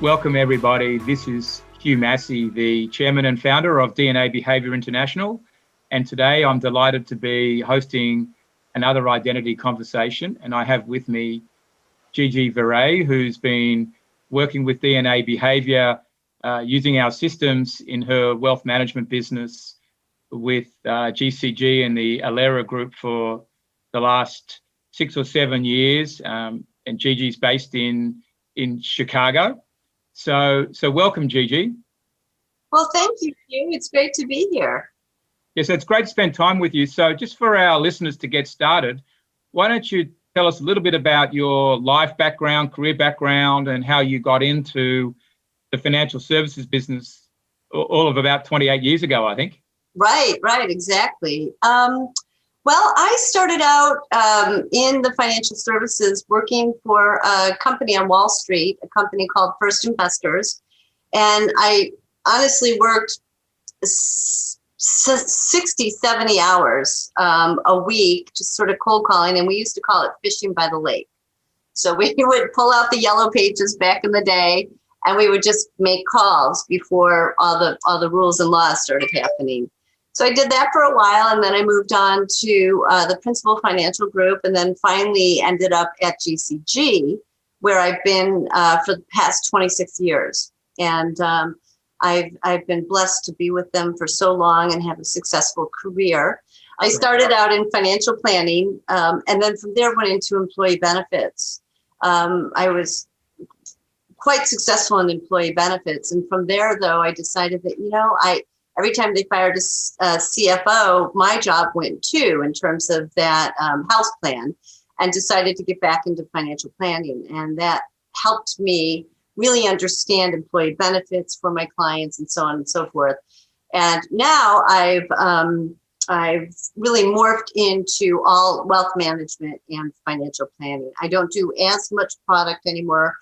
Welcome, everybody. This is Hugh Massie, the chairman and founder of DNA Behaviour International. And today I'm delighted to be hosting another identity conversation. And I have with me Gigi Verray, who's been working with DNA Behaviour using our systems in her wealth management business with GCG and the Alera group for the last 6 or 7 years. And Gigi's based in Chicago. So welcome, Gigi. Well, thank you, Hugh. It's great to be here. Yes, it's great to spend time with you. So just for our listeners to get started, why don't you tell us a little bit about your life background, career background, and how you got into the financial services business all of about 28 years ago, I think. Right, exactly. Well, I started out in the financial services working for a company on Wall Street, a company called First Investors. And I honestly worked 60, 70 hours a week, just sort of cold calling. And we used to call it fishing by the lake. So we would pull out the yellow pages back in the day, and we would just make calls before all the rules and laws started happening. So I did that for a while, and then I moved on to the Principal Financial Group, and then finally ended up at GCG, where I've been for the past 26 years. And I've been blessed to be with them for so long and have a successful career. I started out in financial planning, and then from there went into employee benefits. I was quite successful in employee benefits, and from there, though, I decided that every time they fired a CFO, my job went too in terms of that health plan, and decided to get back into financial planning. And that helped me really understand employee benefits for my clients and so on and so forth. And now I've really morphed into all wealth management and financial planning. I don't do as much product anymore,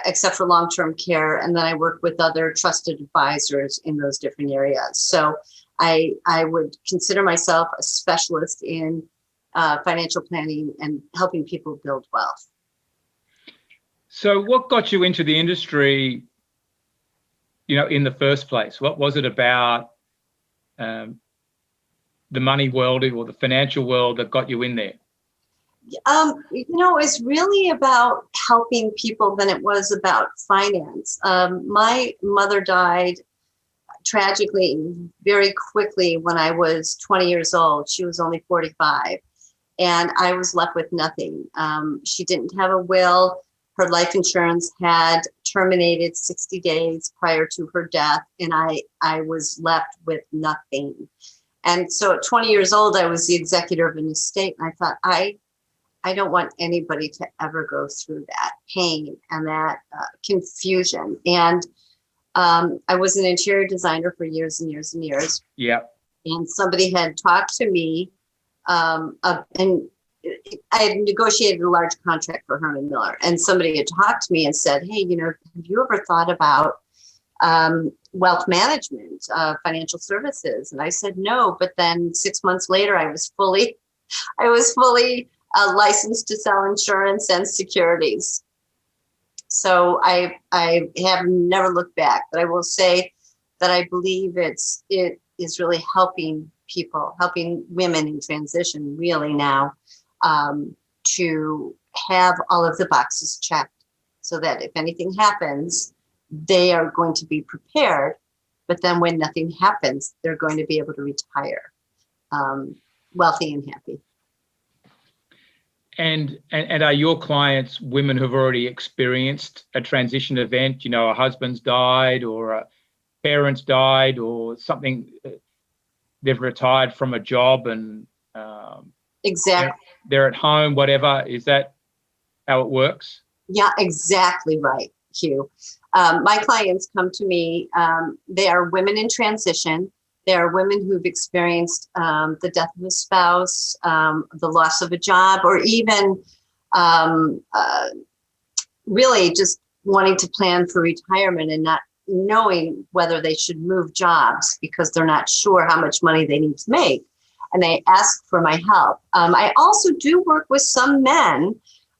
except for long-term care. And then I work with other trusted advisors in those different areas. So I would consider myself a specialist in financial planning and helping people build wealth. So what got you into the industry, in the first place? What was it about the money world or the financial world that got you in there? It's really about helping people than it was about finance. My mother died tragically very quickly when I was 20 years old. She was only 45, and I was left with nothing. She didn't have a will. Her life insurance had terminated 60 days prior to her death, and I was left with nothing. And so at 20 years old, I was the executor of an estate, and I thought, I don't want anybody to ever go through that pain and that confusion. And I was an interior designer for years and years and years. Yeah. And somebody had talked to me, and I had negotiated a large contract for Herman Miller. And somebody had talked to me and said, hey, have you ever thought about wealth management, financial services? And I said, no. But then 6 months later, I was fully licensed to sell insurance and securities. So I have never looked back, but I will say that I believe it is really helping people, helping women in transition really now to have all of the boxes checked so that if anything happens, they are going to be prepared. But then when nothing happens, they're going to be able to retire wealthy and happy. And are your clients women who've already experienced a transition event? A husband's died or a parent's died or something, they've retired from a job and exactly they're at home, whatever. Is that how it works? Yeah, exactly right, Hugh. My clients come to me. They are women in transition. They are women who've experienced the death of a spouse, the loss of a job, or even really just wanting to plan for retirement and not knowing whether they should move jobs because they're not sure how much money they need to make. And they ask for my help. I also do work with some men,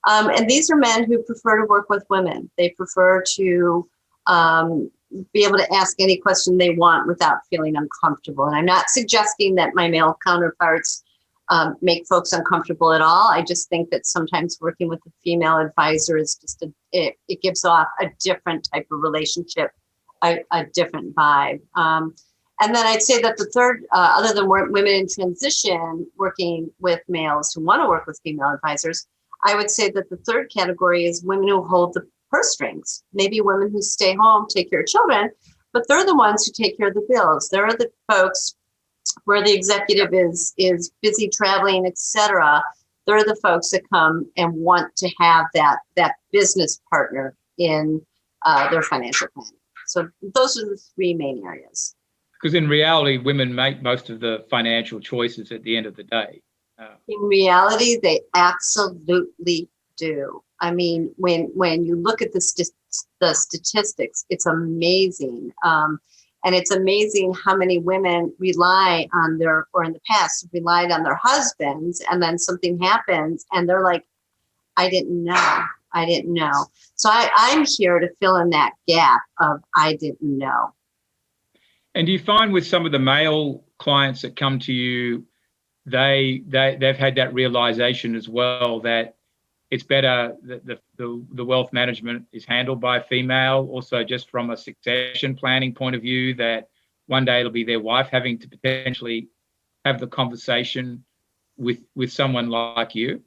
and these are men who prefer to work with women. They prefer to be able to ask any question they want without feeling uncomfortable. And I'm not suggesting that my male counterparts make folks uncomfortable at all. I just think that sometimes working with a female advisor is just it gives off a different type of relationship, a different vibe. And then I'd say that the third, other than women in transition working with males who want to work with female advisors, I would say that the third category is women who hold the purse strings. Maybe women who stay home, take care of children, but they're the ones who take care of the bills. They're the folks where the executive is busy traveling, etc. They're the folks that come and want to have that business partner in their financial planning. So those are the three main areas. Because in reality, women make most of the financial choices at the end of the day. In reality, they absolutely do. I mean, when you look at the statistics, it's amazing. And it's amazing how many women rely on or in the past, relied on their husbands, and then something happens and they're like, I didn't know. So I'm here to fill in that gap of I didn't know. And do you find with some of the male clients that come to you, they've had that realization as well that it's better that the wealth management is handled by a female, also just from a succession planning point of view, that one day it'll be their wife having to potentially have the conversation with someone like you?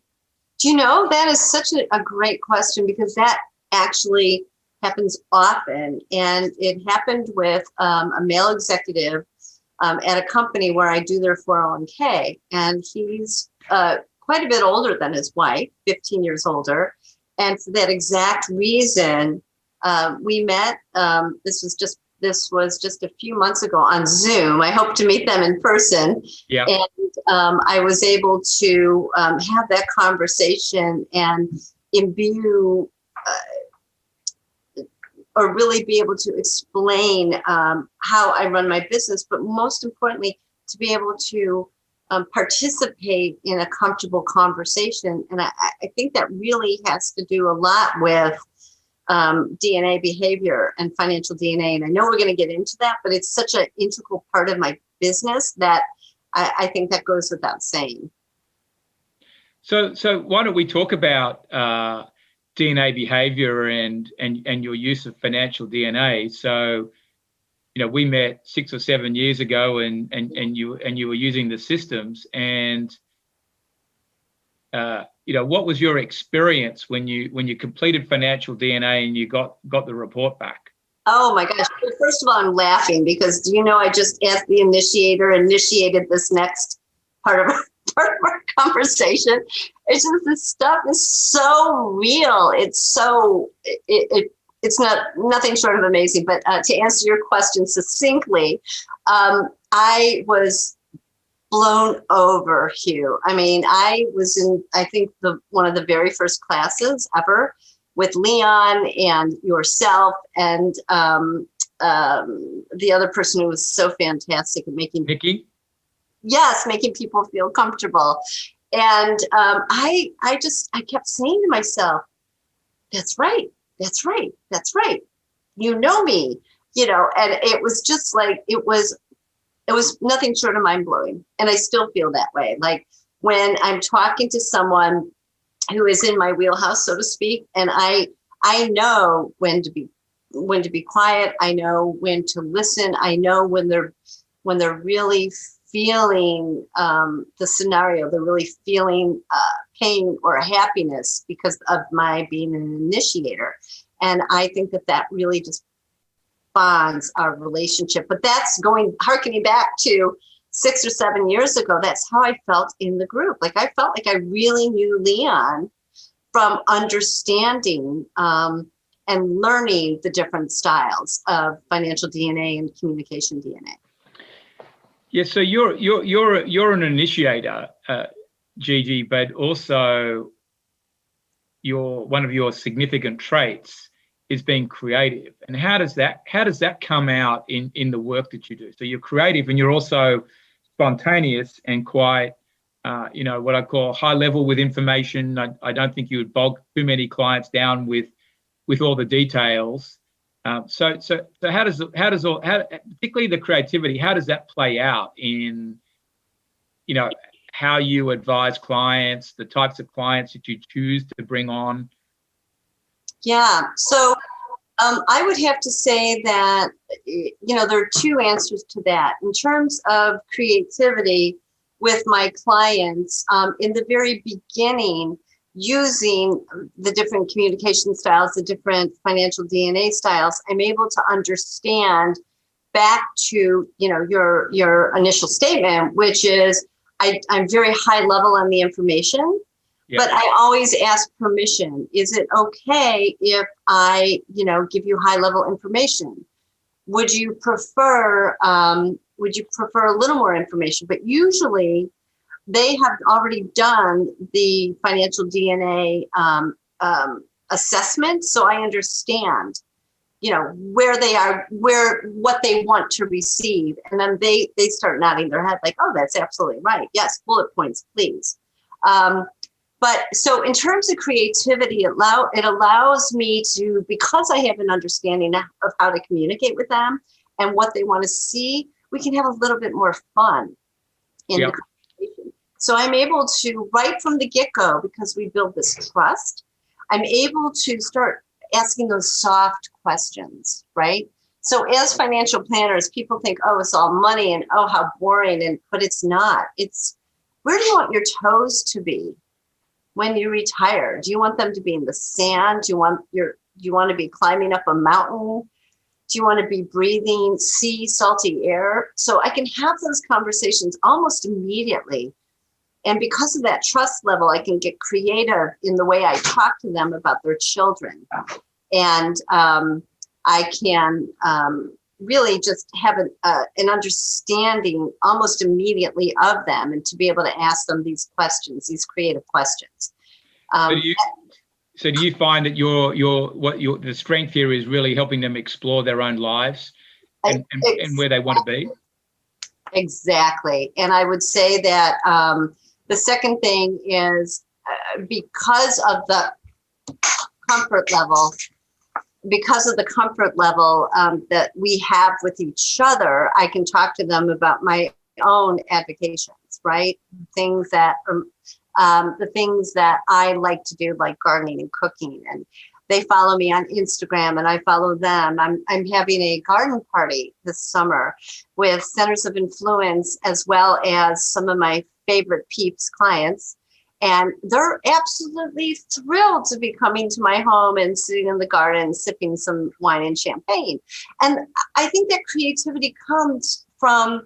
Do you know, that is such a great question, because that actually happens often. And it happened with a male executive at a company where I do their 401k. And he's quite a bit older than his wife, 15 years older. And for that exact reason, we met. This was just a few months ago on Zoom. I hope to meet them in person. Yeah. And I was able to have that conversation and imbue or really be able to explain how I run my business, but most importantly, to be able to participate in a comfortable conversation. And I think that really has to do a lot with DNA behavior and financial DNA. And I know we're going to get into that, but it's such an integral part of my business that I think that goes without saying. So why don't we talk about DNA behavior and your use of financial DNA? So, you know, we met 6 or 7 years ago, and you were using the systems, and you know, what was your experience when you completed financial DNA and you got the report back? Oh my gosh! Well, first of all, I'm laughing because, do you know, I just asked the initiated this next part of our conversation. It's just, this stuff is so real. It's so it's nothing short of amazing. But to answer your question succinctly, I was blown over, Hugh. I mean, I was in, I think, one of the very first classes ever with Leon and yourself and the other person who was so fantastic at making Nikki? Yes, making people feel comfortable. And I kept saying to myself, that's right. You know me, you know, and it was just like, it was nothing short of mind blowing. And I still feel that way. Like when I'm talking to someone who is in my wheelhouse, so to speak, and I know when to be quiet. I know when to listen. I know when they're really feeling the scenario, they're really feeling pain or happiness because of my being an initiator. And I think that really just bonds our relationship. But that's harkening back to 6 or 7 years ago. That's how I felt in the group. Like I felt like I really knew Leon from understanding and learning the different styles of financial DNA and communication DNA. Yeah, so you're an initiator, Gigi, but also one of your significant traits is being creative. And how does that come out in the work that you do? So you're creative and you're also spontaneous and quite what I call high level with information. I don't think you would bog too many clients down with all the details. So particularly the creativity, how does that play out in, how you advise clients, the types of clients that you choose to bring on? Yeah. So I would have to say that, there are two answers to that. In terms of creativity with my clients, in the very beginning, using the different communication styles, the different financial DNA styles, I'm able to understand back to, your initial statement, which is I'm very high level on the information. Yep. But I always ask permission. Is it okay if I, give you high level information? Would you prefer a little more information? But usually they have already done the financial DNA assessment. So I understand, where they are, what they want to receive. And then they start nodding their head like, oh, that's absolutely right. Yes, bullet points, please. But so in terms of creativity, it allows me to, because I have an understanding of how to communicate with them and what they want to see, we can have a little bit more fun in the conversation. So I'm able to, right from the get-go, because we build this trust, I'm able to start asking those soft questions, right? So as financial planners, people think, oh, it's all money and oh, how boring, but it's not. It's, where do you want your toes to be when you retire? Do you want them to be in the sand? Do you want to be climbing up a mountain? Do you want to be breathing salty air? So I can have those conversations almost immediately. And because of that trust level, I can get creative in the way I talk to them about their children. And I can really just have an understanding almost immediately of them, and to be able to ask them these questions, these creative questions. So do you find that the strength here is really helping them explore their own lives and where they want to be? Exactly. And I would say that the second thing is because of the comfort level that we have with each other, I can talk to them about my own avocations, right? Things that are the things that I like to do, like gardening and cooking. And they follow me on Instagram and I follow them. I'm having a garden party this summer with centers of influence, as well as some of my favorite peeps clients. And they're absolutely thrilled to be coming to my home and sitting in the garden, sipping some wine and champagne. And I think that creativity comes from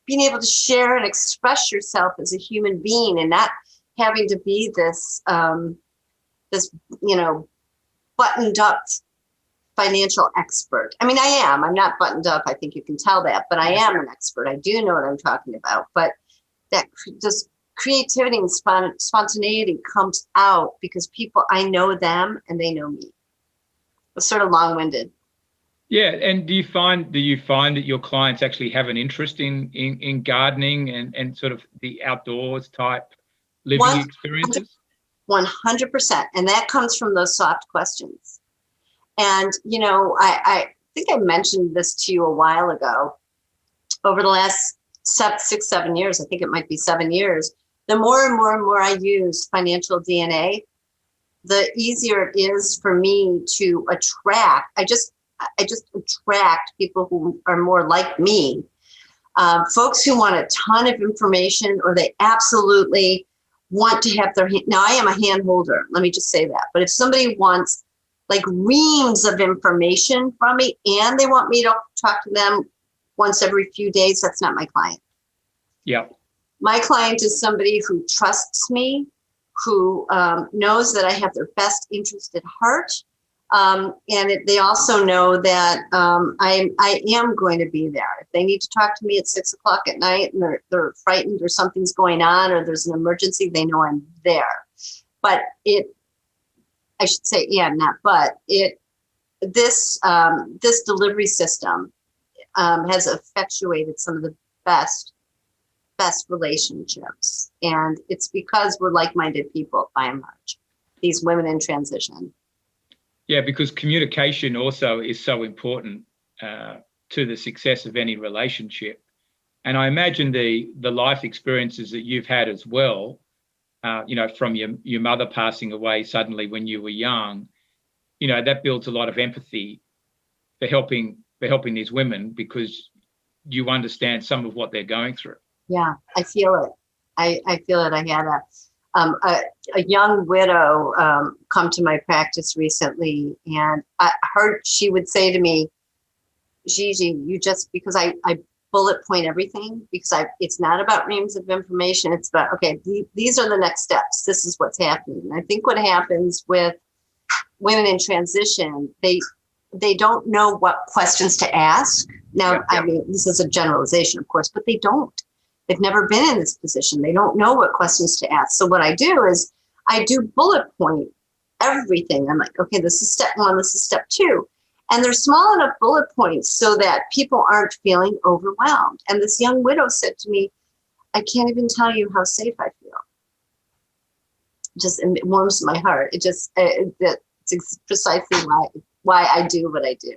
being able to share and express yourself as a human being, and not having to be this, buttoned up financial expert. I mean, I'm not buttoned up. I think you can tell that, but I am an expert. I do know what I'm talking about, but that just creativity and spontaneity comes out because I know them and they know me. It's sort of long-winded. Yeah, and do you find that your clients actually have an interest in gardening and sort of the outdoors type living experiences? 100%. And that comes from those soft questions. And, I think I mentioned this to you a while ago. Over the last 6, 7 years, I think it might be 7 years, the more and more and more I use financial DNA, the easier it is for me to attract. I just attract people who are more like me, folks who want a ton of information, or they absolutely want to have now I am a hand holder, let me just say that. But if somebody wants like reams of information from me and they want me to talk to them once every few days, that's not my client. Yeah. My client is somebody who trusts me, who knows that I have their best interest at heart. They also know that I am going to be there. If they need to talk to me at 6 o'clock at night and they're frightened or something's going on or there's an emergency, they know I'm there. But this delivery system has effectuated some of the best relationships. And it's because we're like-minded people, by and large, these women in transition. Yeah, because communication also is so important to the success of any relationship. And I imagine the life experiences that you've had as well, from your mother passing away suddenly when you were young, that builds a lot of empathy for helping these women, because you understand some of what they're going through. Yeah, I feel it. I feel it. I had a young widow come to my practice recently, and she would say to me, Gigi, because I bullet point everything, because it's not about reams of information. It's about, okay, these are the next steps. This is what's happening. And I think what happens with women in transition, they don't know what questions to ask. Now, I mean, this is a generalization, of course, but they don't. They've never been in this position. They don't know what questions to ask. So what I do is I do bullet point everything. I'm like, okay, this is step 1, this is step 2. And they're small enough bullet points so that people aren't feeling overwhelmed. And this young widow said to me, I can't even tell you how safe I feel. It warms my heart. It's precisely why I do what I do.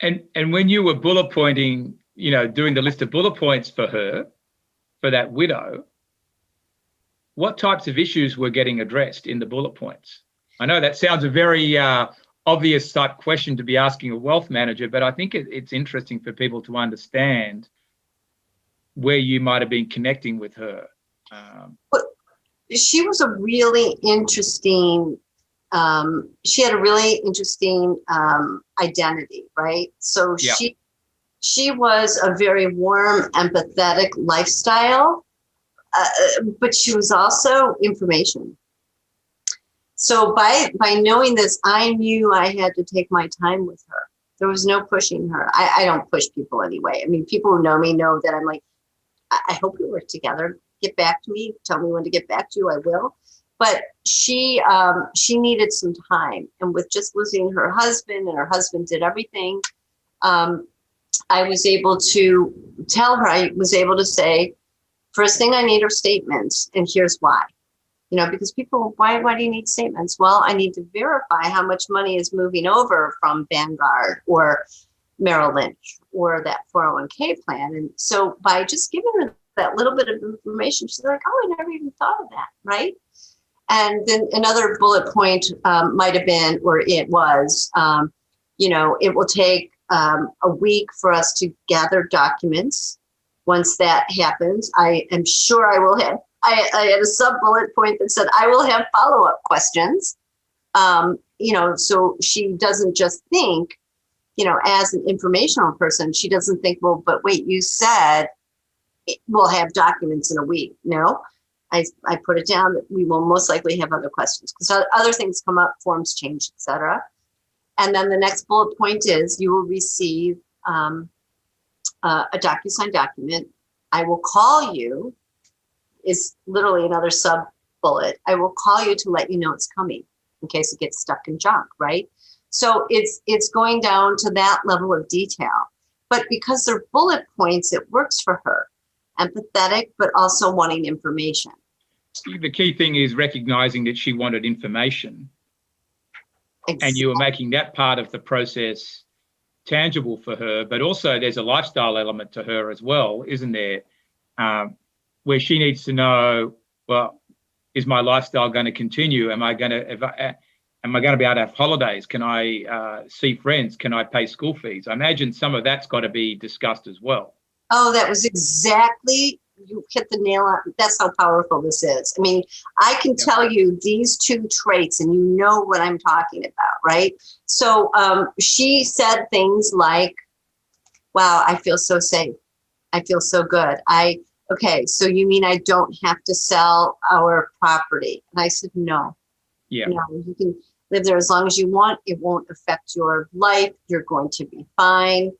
And when you were bullet pointing, doing the list of bullet points for that widow, what types of issues were getting addressed in the bullet points? I know that sounds a very obvious type question to be asking a wealth manager, but I think it's interesting for people to understand where you might have been connecting with her. She was a really interesting, she had a really interesting identity, right? So she was a very warm, empathetic lifestyle, but she was also information. So by knowing this, I knew I had to take my time with her. There was no pushing her. I don't push people anyway. I mean, people who know me know that I'm like, I hope we work together. Get back to me. Tell me when to get back to you. I will. But she needed some time. And with just losing her husband, and her husband did everything, I was able to tell her, I was able to say, first thing I need are statements, and here's why. Because people, why do you need statements? Well, I need to verify how much money is moving over from Vanguard or Merrill Lynch or that 401k plan. And so by just giving her that little bit of information, she's like, oh, I never even thought of that, right? And then another bullet point might have been, or it was, it will take a week for us to gather documents. Once that happens, I am sure I will have, I had a sub bullet point that said, I will have follow-up questions. So she doesn't just think, as an informational person, she doesn't think, well, but wait, you said we'll have documents in a week. No, I put it down that we will most likely have other questions because other things come up, forms change, etc. And then the next bullet point is you will receive a DocuSign document. I will call you, is literally another sub bullet. I will call you to let you know it's coming in case it gets stuck in junk, right? So it's going down to that level of detail. But because they're bullet points, it works for her. Empathetic, but also wanting information. The key thing is recognizing that she wanted information. Exactly. And you were making that part of the process tangible for her, but also there's a lifestyle element to her as well, isn't there? Where she needs to know, well, is my lifestyle going to continue? Am I going to be able to have holidays? Can I see friends? Can I pay school fees? I imagine some of that's got to be discussed as well. Oh, that was exactly, you hit the nail on. That's how powerful this is. I mean, I can tell you these two traits and you know what I'm talking about, right? So she said things like, wow, I feel so safe. I feel so good. Okay, so you mean I don't have to sell our property? And I said, no. Yeah. No, you can live there as long as you want. It won't affect your life. You're going to be fine.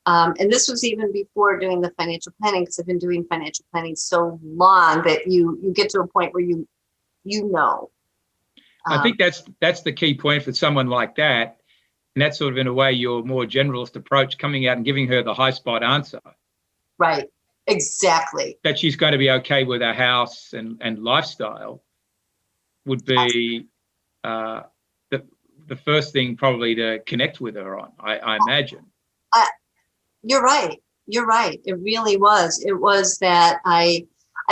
And this was even before doing the financial planning, because I've been doing financial planning so long that you get to a point where you know. I think that's the key point for someone like that. And that's sort of, in a way, your more generalist approach, coming out and giving her the high spot answer. Right. Exactly. That she's going to be okay with her house and lifestyle would be the the first thing probably to connect with her on, I imagine. You're right. You're right. It really was. It was that I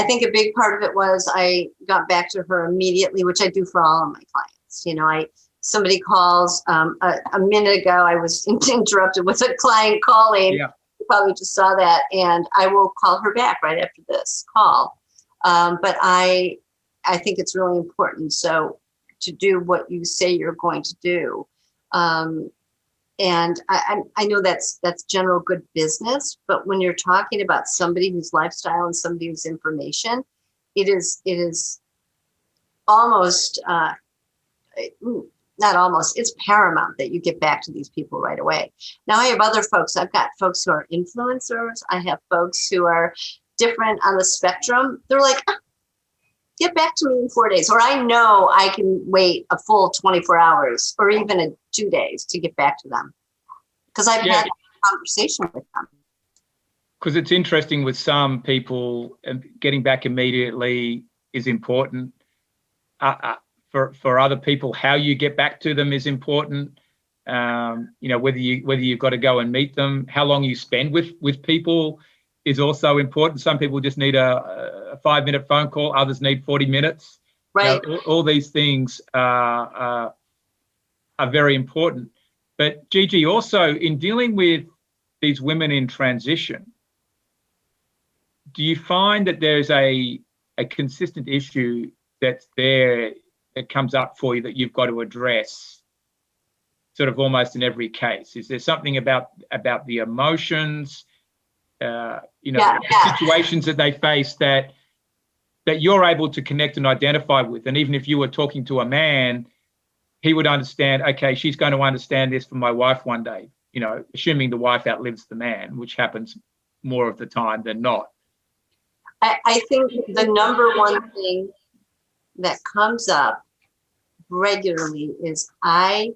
think a big part of it was I got back to her immediately, which I do for all of my clients. You know, somebody calls a minute ago, I was interrupted with a client calling. Yeah. You probably just saw that, and I will call her back right after this call. But I think it's really important. So to do what you say you're going to do. And I know that's general good business, but when you're talking about somebody whose lifestyle and somebody whose information, it is almost, not almost, it's paramount that you get back to these people right away. Now I have other folks. I've got folks who are influencers. I have folks who are different on the spectrum. They're like, get back to me in 4 days, or I know I can wait a full 24 hours or even 2 days to get back to them because I've had a conversation with them. Because it's interesting with some people, getting back immediately is important. For other people, how you get back to them is important. You know, whether you've got to go and meet them, how long you spend with people is also important. Some people just need a 5-minute phone call. Others need 40 minutes. Right. You know, all these things are very important. But Gigi, also in dealing with these women in transition, do you find that there's a consistent issue that's there that comes up for you that you've got to address sort of almost in every case? Is there something about the emotions, the situations that they face that you're able to connect and identify with? And even if you were talking to a man, he would understand, okay, she's going to understand this from my wife one day, you know, assuming the wife outlives the man, which happens more of the time than not. I think the number one thing that comes up regularly is I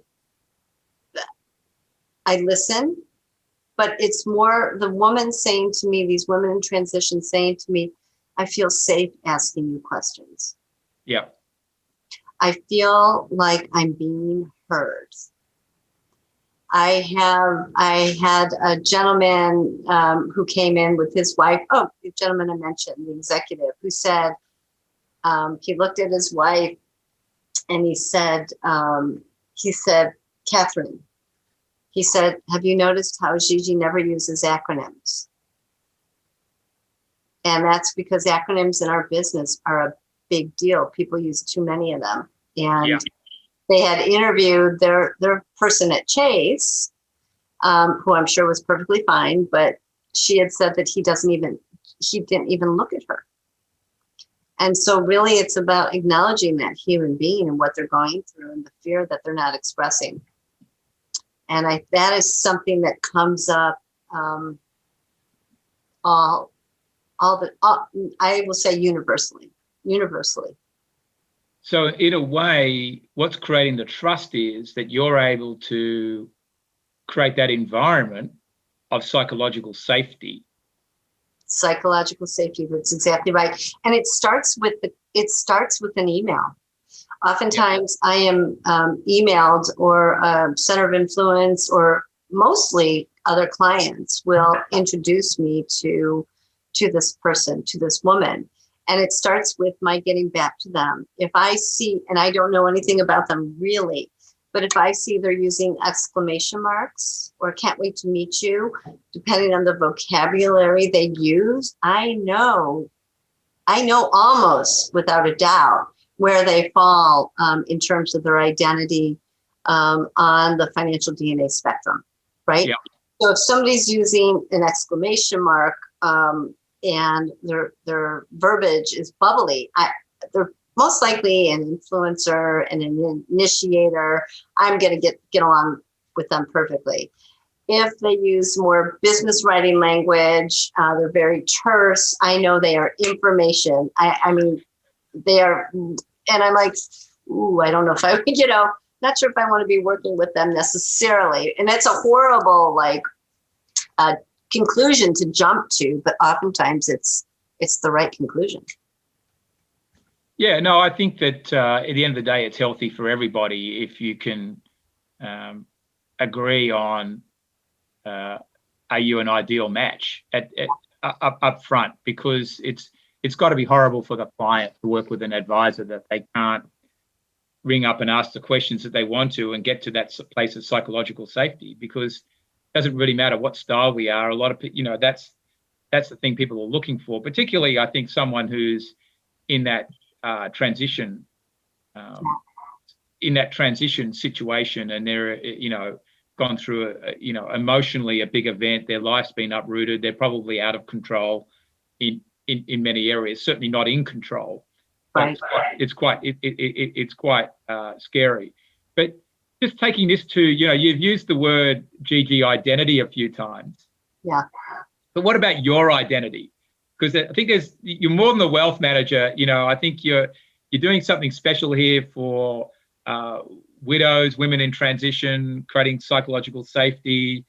listen, but it's more the woman saying to me, these women in transition saying to me, I feel safe asking you questions. Yeah. I feel like I'm being heard. I had a gentleman who came in with his wife. Oh, the gentleman I mentioned, the executive, who said he looked at his wife and he said, Catherine, he said, have you noticed how Gigi never uses acronyms? And that's because acronyms in our business are a big deal. People use too many of them. And they had interviewed their person at Chase, who I'm sure was perfectly fine, but she had said that he didn't even look at her. And so really it's about acknowledging that human being and what they're going through and the fear that they're not expressing. And that is something that comes up I will say universally. So in a way, what's creating the trust is that you're able to create that environment of psychological safety. Psychological safety, that's exactly right. And it starts with an email. Oftentimes I am emailed, or center of influence, or mostly other clients will introduce me to this person, to this woman. And it starts with my getting back to them. If I see, and I don't know anything about them really, but if I see they're using exclamation marks or can't wait to meet you, depending on the vocabulary they use, I know almost without a doubt where they fall in terms of their identity on the financial DNA spectrum, right? Yeah. So if somebody's using an exclamation mark, and their verbiage is bubbly, they're most likely an influencer and an initiator. I'm going to get along with them perfectly. If they use more business writing language, they're very terse. I know they are information. I mean, they are, and I'm like, ooh, I don't know if I, not sure if I want to be working with them necessarily. And it's a horrible, conclusion to jump to, but oftentimes it's the right conclusion. Yeah, no, I think that at the end of the day, it's healthy for everybody if you can agree on are you an ideal match up front, because it's got to be horrible for the client to work with an advisor that they can't ring up and ask the questions that they want to and get to that place of psychological safety, because it doesn't really matter what style we are. A lot of people, that's the thing people are looking for, particularly I think someone who's in that transition situation, and they're gone through emotionally a big event. Their life's been uprooted. They're probably out of control in many areas. Certainly not in control. But Right. it's quite scary. But just taking this to you've used the word Gigi identity a few times. Yeah. But what about your identity? Because I think you're more than a wealth manager. I think you're doing something special here for widows, women in transition, creating psychological safety.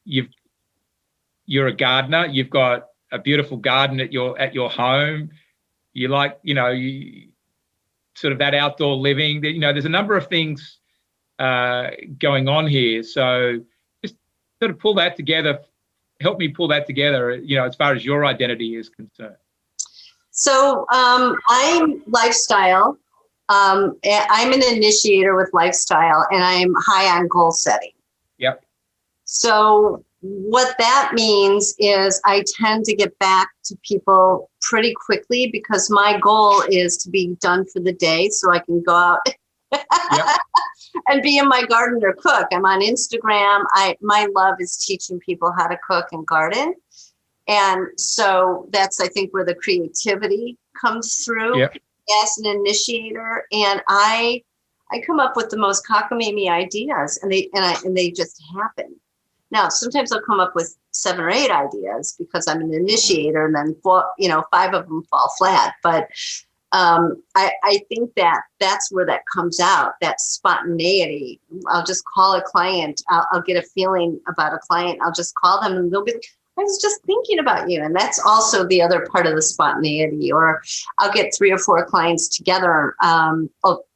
You're a gardener. You've got a beautiful garden at your home. You like, you sort of that outdoor living. There's a number of things going on here. So just sort of pull that together. Help me pull that together, as far as your identity is concerned. So I'm lifestyle. I'm an initiator with lifestyle, and I'm high on goal setting. Yep. So what that means is I tend to get back to people pretty quickly, because my goal is to be done for the day so I can go out Yep. and be in my garden or cook. I'm on Instagram. My love is teaching people how to cook and garden. And so that's, I think, where the creativity comes through. Yep. As an initiator. And I come up with the most cockamamie ideas, and they just happen. Now, sometimes I'll come up with 7 or 8 ideas because I'm an initiator, and then 5 of them fall flat. But I think that's where that comes out, that spontaneity. I'll just call a client. I'll get a feeling about a client. I'll just call them, and they'll be like, I was just thinking about you. And that's also the other part of the spontaneity. Or I'll get 3 or 4 clients together,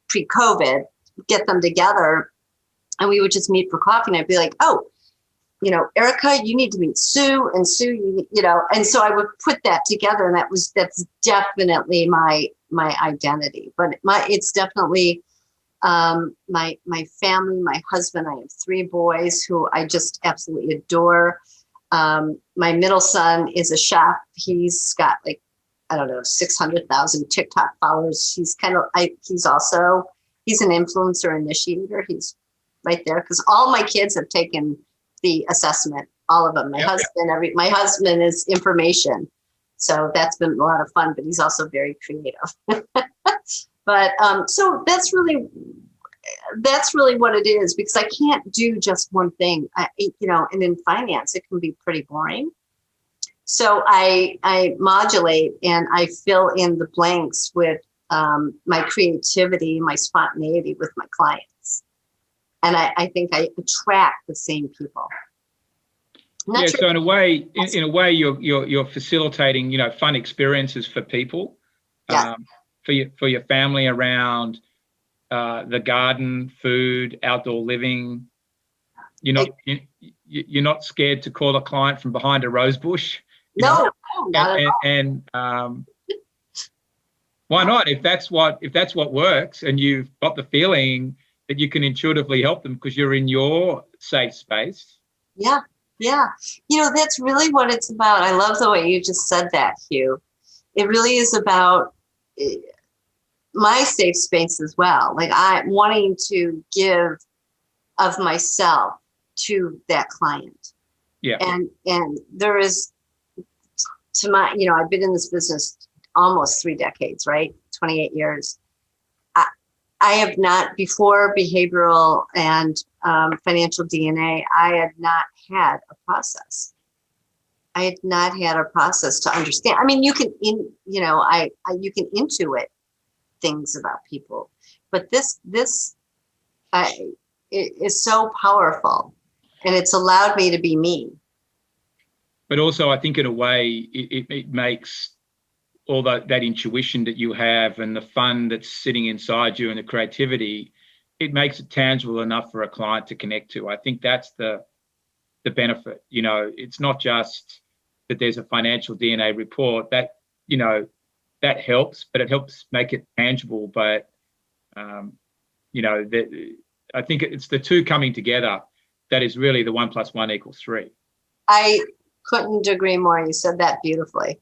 pre-COVID, get them together, and we would just meet for coffee. And I'd be like, oh, Erica, you need to meet Sue, and Sue, and so I would put that together. And that's definitely my identity. But it's definitely my family, my husband. I have 3 boys who I just absolutely adore. My middle son is a chef. He's got 600,000 TikTok followers. He's he's an influencer initiator. He's right there because all my kids have taken the assessment, all of them. My husband is information. So that's been a lot of fun, but he's also very creative. But so that's really what it is, because I can't do just one thing. And in finance, it can be pretty boring. So I modulate and I fill in the blanks with my creativity, my spontaneity with my clients. And I think I attract the same people. So in a way, you're facilitating, fun experiences for people, for your family around the garden, food, outdoor living. You're not scared to call a client from behind a rose bush. No, not at all. And why not? If that's what works, and you've got the feeling that you can intuitively help them because you're in your safe space. Yeah. That's really what it's about. I love the way you just said that, Hugh. It really is about my safe space as well. Like I'm wanting to give of myself to that client. Yeah. And there is, to my, I've been in this business almost 3 decades, right? 28 years. I have not, before behavioral and financial DNA, I had not had a process. I had not had a process to understand. I mean, you can, you can intuit things about people, but this is so powerful, and it's allowed me to be me. But also, I think in a way, it makes all that intuition that you have and the fun that's sitting inside you and the creativity it makes it tangible enough for a client to connect to. I think that's the benefit. You know, it's not just that there's a financial DNA report that, you know, that helps, but it helps make it tangible. But, you know, I think it's the two coming together that is really the 1 + 1 = 3. I couldn't agree more. You said that beautifully.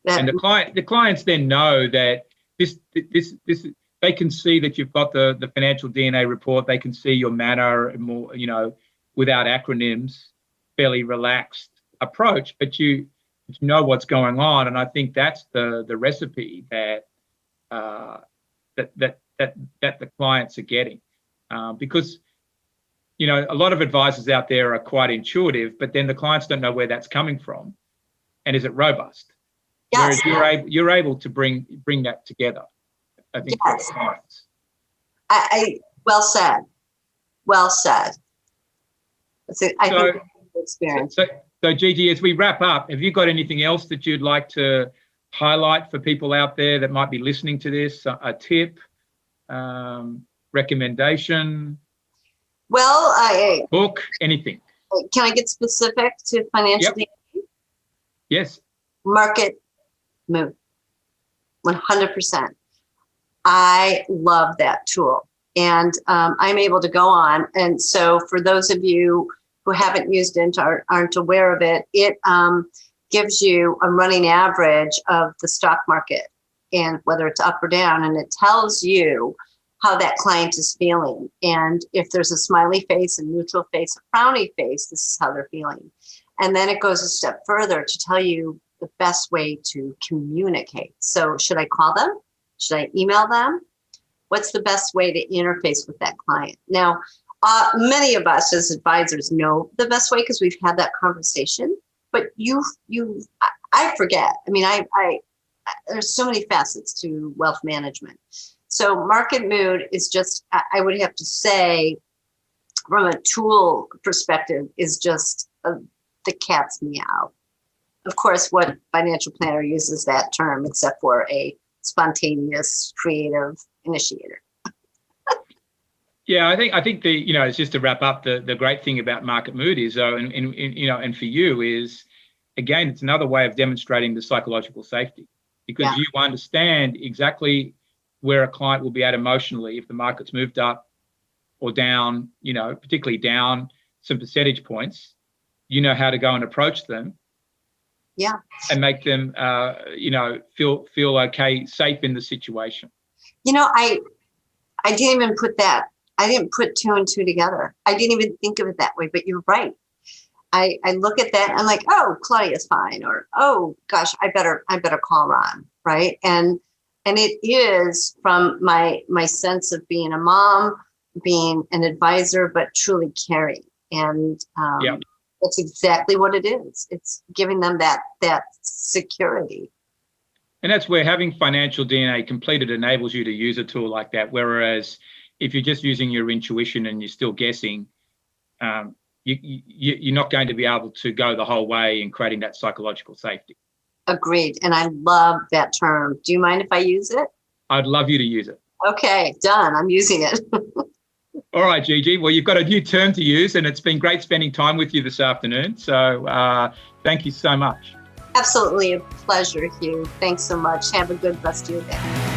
And the clients then know that this they can see that you've got the financial DNA report. They can see your manner and more, you know, without acronyms, fairly relaxed approach, but you know what's going on. And I think that's the recipe that the clients are getting, because, you know, a lot of advisors out there are quite intuitive, but then the clients don't know where that's coming from, and is it robust? Yes. Whereas you're able to bring that together, I think, for the clients. I well said. Well said. I think that's the experience. So Gigi, as we wrap up, have you got anything else that you'd like to highlight for people out there that might be listening to this? A tip, recommendation? Well, book, anything. Can I get specific to financial DNA? Yes. Market mood. 100%. I love that tool. And I'm able to go on. And so for those of you who haven't used it or aren't aware of it, it gives you a running average of the stock market and whether it's up or down. And it tells you how that client is feeling. And if there's a smiley face, a neutral face, a frowny face, this is how they're feeling. And then it goes a step further to tell you the best way to communicate. So should I call them? Should I email them? What's the best way to interface with that client? Now, many of us as advisors know the best way because we've had that conversation, but I forget. I mean, there's so many facets to wealth management. So market mood is just, I would have to say, from a tool perspective, is just the cat's meow. Of course, what financial planner uses that term except for a spontaneous, creative initiator? Yeah, I think you know, it's just to wrap up, the great thing about market mood is, and you know, and for you is, again, it's another way of demonstrating the psychological safety, because you understand exactly where a client will be at emotionally if the market's moved up or down, you know, particularly down some percentage points. You know how to go and approach them. Yeah. And make them, you know, feel okay, safe in the situation. You know, I didn't even put that. I didn't put 2 and 2 together. I didn't even think of it that way, but you're right. I look at that and I'm like, oh, Claudia's fine. Or, oh gosh, I better call Ron. Right. And it is from my sense of being a mom, being an advisor, but truly caring. And, that's exactly what it is. It's giving them that security. And that's where having financial DNA completed enables you to use a tool like that. Whereas if you're just using your intuition and you're still guessing, you're not going to be able to go the whole way in creating that psychological safety. Agreed. And I love that term. Do you mind if I use it? I'd love you to use it. Okay, done. I'm using it. All right, Gigi. Well, you've got a new term to use, and it's been great spending time with you this afternoon. So thank you so much. Absolutely a pleasure, Hugh. Thanks so much. Have a good rest of your day.